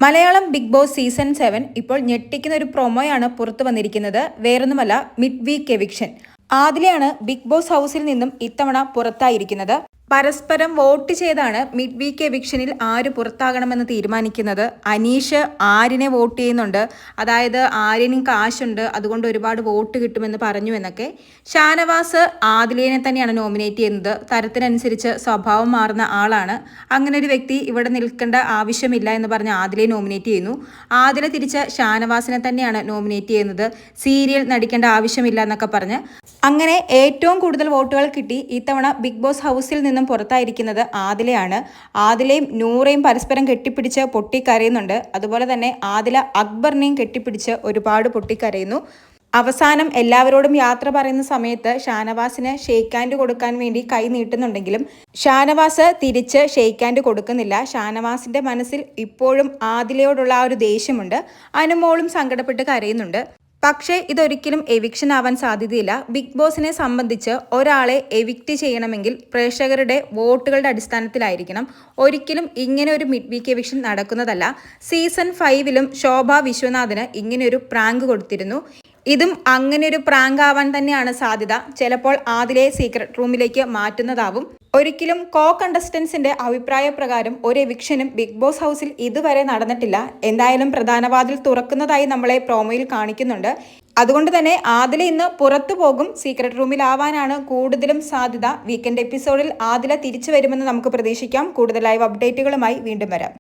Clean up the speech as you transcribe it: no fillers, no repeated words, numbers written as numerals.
Malayalam big boss season 7 ഇപ്പോൾ ഞെട്ടിക്കുന്ന ഒരു പ്രൊമോയാണ് പുറത്തു വന്നിരിക്കുന്നത്. വേറൊന്നുമല്ല, മിഡ് വീക്ക് എവിക്ഷൻ. ആദിലയാണ് ബിഗ് ബോസ് ഹൗസിൽ നിന്നും ഇത്തവണ പുറത്തായിരിക്കുന്നത്. പരസ്പരം വോട്ട് ചെയ്താണ് മിഡ് വീക്ക് എവിക്ഷനിൽ ആര് പുറത്താകണമെന്ന് തീരുമാനിക്കുന്നത്. അനീഷ് ആര്യനെ വോട്ട് ചെയ്യുന്നുണ്ട്, അതായത് ആര്യനും കാശുണ്ട്, അതുകൊണ്ട് ഒരുപാട് വോട്ട് കിട്ടുമെന്ന് പറഞ്ഞു എന്നൊക്കെ. ഷാനവാസ് ആദിലേനെ തന്നെയാണ് നോമിനേറ്റ് ചെയ്യുന്നത്. തരത്തിനനുസരിച്ച് സ്വഭാവം മാറുന്ന ആളാണ്. അങ്ങനെ ഒരു വ്യക്തി ഇവിടെ നിൽക്കേണ്ട ആവശ്യമില്ല എന്ന് പറഞ്ഞ് ആദിലെ നോമിനേറ്റ് ചെയ്യുന്നു. ആദില തിരിച്ച് ഷാനവാസിനെ തന്നെയാണ് നോമിനേറ്റ് ചെയ്യുന്നത്. സീരിയൽ നടിക്കേണ്ട ആവശ്യമില്ല എന്നൊക്കെ പറഞ്ഞ്. അങ്ങനെ ഏറ്റവും കൂടുതൽ വോട്ടുകൾ കിട്ടി ഇത്തവണ ബിഗ് ബോസ് ഹൗസിൽ നിന്നും പുറത്തായിരിക്കുന്നത് ആദിലയാണ്. ആദിലയും നൂറയും പരസ്പരം കെട്ടിപ്പിടിച്ച് പൊട്ടിക്കരയുന്നുണ്ട്. അതുപോലെ തന്നെ ആദില അക്ബറിനെയും കെട്ടിപ്പിടിച്ച് ഒരുപാട് പൊട്ടിക്കരയുന്നു. അവസാനം എല്ലാവരോടും യാത്ര പറയുന്ന സമയത്ത് ഷാനവാസിന് ഷെയ്ക്ക് ഹാൻഡ് കൊടുക്കാൻ വേണ്ടി കൈ നീട്ടുന്നുണ്ടെങ്കിലും ഷാനവാസ് തിരിച്ച് ഷെയ്ക്ക് ഹാൻഡ് കൊടുക്കുന്നില്ല. ഷാനവാസിന്റെ മനസ്സിൽ ഇപ്പോഴും ആദിലയോടുള്ള ആ ഒരു ദേഷ്യമുണ്ട്. അനുമോളും സങ്കടപ്പെട്ട് കരയുന്നുണ്ട്. പക്ഷേ ഇതൊരിക്കലും എവിക്ഷൻ ആവാൻ സാധ്യതയില്ല. ബിഗ് ബോസിനെ സംബന്ധിച്ച് ഒരാളെ എവിക്റ്റ് ചെയ്യണമെങ്കിൽ പ്രേക്ഷകരുടെ വോട്ടുകളുടെ അടിസ്ഥാനത്തിലായിരിക്കണം. ഒരിക്കലും ഇങ്ങനെ ഒരു മിഡ് വീക്ക് എവിക്ഷൻ നടക്കുന്നതല്ല. സീസൺ 5 ശോഭ വിശ്വനാഥിന് ഇങ്ങനെയൊരു പ്രാങ്ക് കൊടുത്തിരുന്നു. ഇതും അങ്ങനെ ഒരു പ്രാങ്ക് ആവാൻ തന്നെയാണ് സാധ്യത. ചിലപ്പോൾ ആദിലെ സീക്രട്ട് റൂമിലേക്ക് മാറ്റുന്നതാവും. ഒരിക്കലും കണ്ടസ്റ്റൻസിന്റെ അഭിപ്രായ പ്രകാരം ഒരു എവിക്ഷനും ബിഗ് ബോസ് ഹൗസിൽ ഇതുവരെ നടന്നിട്ടില്ല. എന്തായാലും പ്രധാന വാതിൽ തുറക്കുന്നതായി നമ്മളെ പ്രോമോയിൽ കാണിക്കുന്നുണ്ട്. അതുകൊണ്ട് തന്നെ ആദില ഇന്ന് പുറത്തു പോകും. സീക്രട്ട് റൂമിലാവാനാണ് കൂടുതലും സാധ്യത. വീക്കെൻഡ് എപ്പിസോഡിൽ ആദില തിരിച്ചു വരുമെന്ന് നമുക്ക് പ്രതീക്ഷിക്കാം. കൂടുതൽ ലൈവ് അപ്ഡേറ്റുകളുമായി വീണ്ടും വരാം.